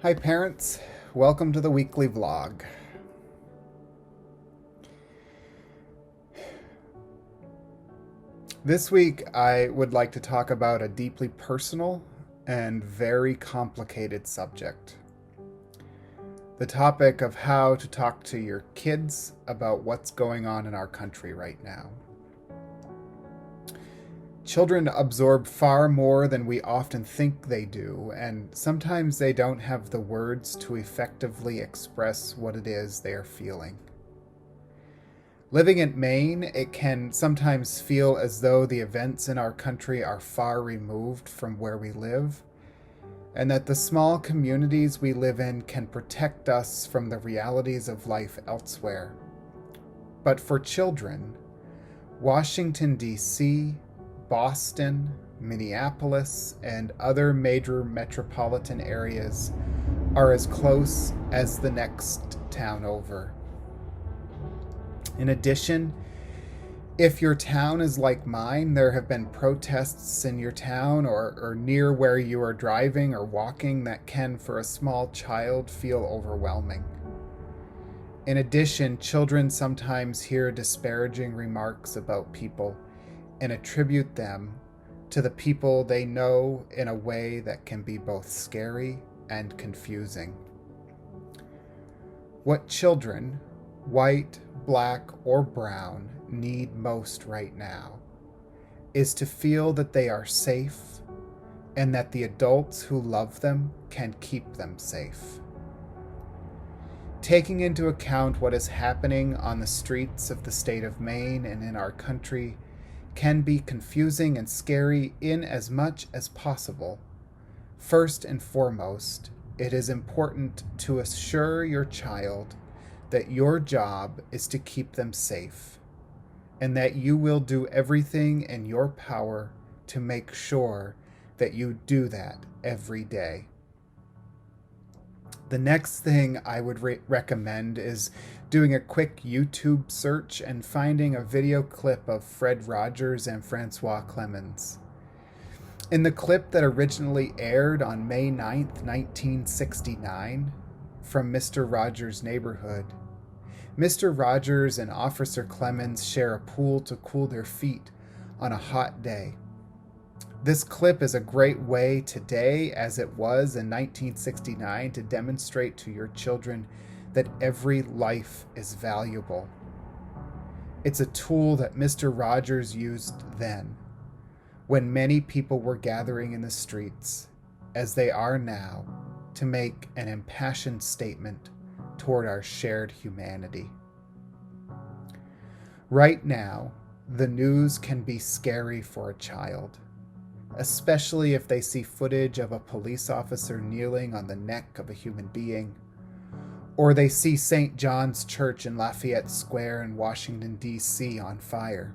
Hi parents, welcome to the weekly vlog. This week I would like to talk about a deeply personal and very complicated subject. The topic of how to talk to your kids about what's going on in our country right now. Children absorb far more than we often think they do, and sometimes they don't have the words to effectively express what it is they are feeling. Living in Maine, it can sometimes feel as though the events in our country are far removed from where we live, and that the small communities we live in can protect us from the realities of life elsewhere. But for children, Washington, D.C., Boston, Minneapolis, and other major metropolitan areas are as close as the next town over. In addition, if your town is like mine, there have been protests in your town or near where you are driving or walking that can, for a small child, feel overwhelming. In addition, children sometimes hear disparaging remarks about people and attribute them to the people they know in a way that can be both scary and confusing. What children, white, black, or brown, need most right now is to feel that they are safe and that the adults who love them can keep them safe. Taking into account what is happening on the streets of the state of Maine and in our country can be confusing and scary in as much as possible. First and foremost, it is important to assure your child that your job is to keep them safe, and that you will do everything in your power to make sure that you do that every day. The next thing I would recommend is doing a quick YouTube search and finding a video clip of Fred Rogers and Francois Clemens. In the clip that originally aired on May 9th, 1969, from Mr. Rogers' neighborhood, Mr. Rogers and Officer Clemens share a pool to cool their feet on a hot day. This clip is a great way today, as it was in 1969, to demonstrate to your children that every life is valuable. It's a tool that Mr. Rogers used then, when many people were gathering in the streets, as they are now, to make an impassioned statement toward our shared humanity. Right now, the news can be scary for a child, especially if they see footage of a police officer kneeling on the neck of a human being, or they see St. John's Church in Lafayette Square in Washington, D.C. on fire,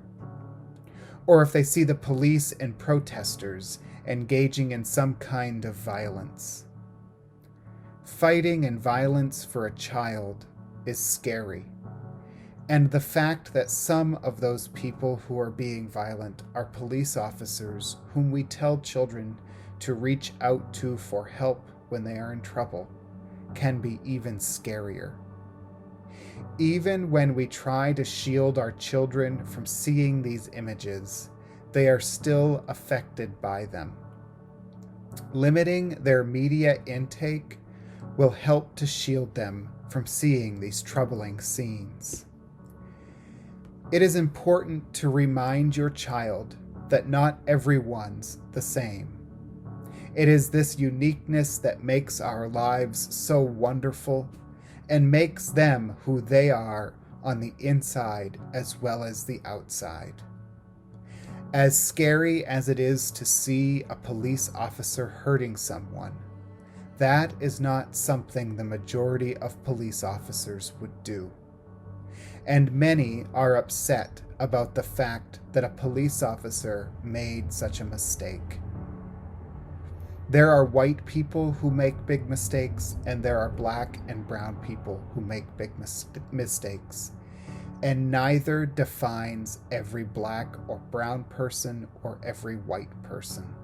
or if they see the police and protesters engaging in some kind of violence. Fighting and violence for a child is scary, and the fact that some of those people who are being violent are police officers whom we tell children to reach out to for help when they are in trouble can be even scarier. Even when we try to shield our children from seeing these images, they are still affected by them. Limiting their media intake will help to shield them from seeing these troubling scenes. It is important to remind your child that not everyone's the same. It is this uniqueness that makes our lives so wonderful and makes them who they are on the inside as well as the outside. As scary as it is to see a police officer hurting someone, that is not something the majority of police officers would do. And many are upset about the fact that a police officer made such a mistake. There are white people who make big mistakes, and there are black and brown people who make big mistakes. And neither defines every black or brown person or every white person.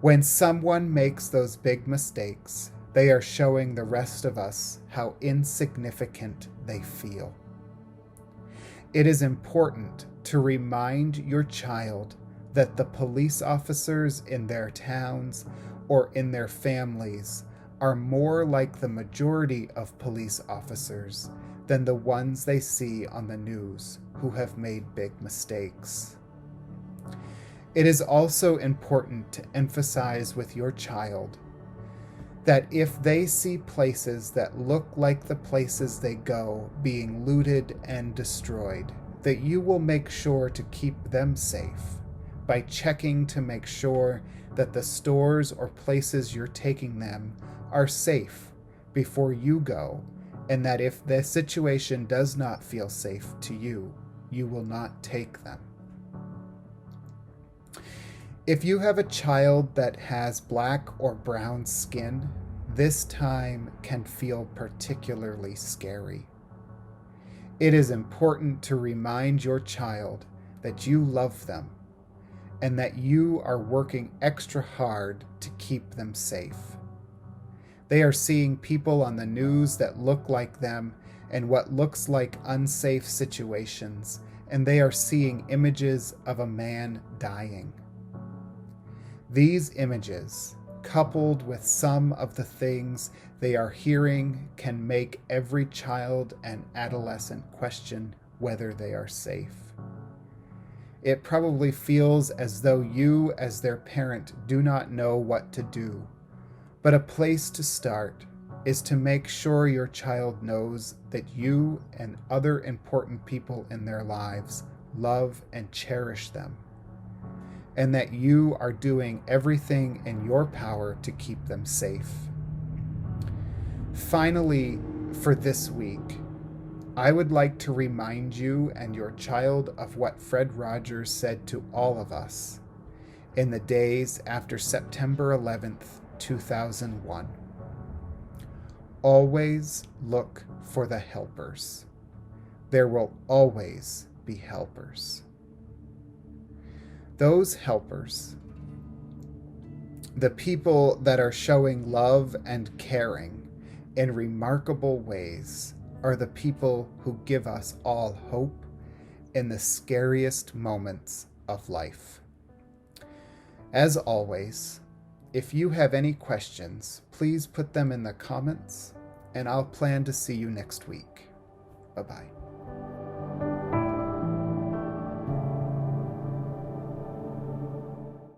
When someone makes those big mistakes, they are showing the rest of us how insignificant they feel. It is important to remind your child that the police officers in their towns or in their families are more like the majority of police officers than the ones they see on the news who have made big mistakes. It is also important to emphasize with your child that if they see places that look like the places they go being looted and destroyed, that you will make sure to keep them safe by checking to make sure that the stores or places you're taking them are safe before you go, and that if the situation does not feel safe to you, you will not take them. If you have a child that has black or brown skin, this time can feel particularly scary. It is important to remind your child that you love them and that you are working extra hard to keep them safe. They are seeing people on the news that look like them and what looks like unsafe situations, and they are seeing images of a man dying. These images, coupled with some of the things they are hearing, can make every child and adolescent question whether they are safe. It probably feels as though you, as their parent, do not know what to do, but a place to start is to make sure your child knows that you and other important people in their lives love and cherish them, and that you are doing everything in your power to keep them safe. Finally, for this week, I would like to remind you and your child of what Fred Rogers said to all of us in the days after September 11th, 2001. Always look for the helpers. There will always be helpers. Those helpers, the people that are showing love and caring in remarkable ways, are the people who give us all hope in the scariest moments of life. As always, if you have any questions, please put them in the comments, and I'll plan to see you next week. Bye-bye.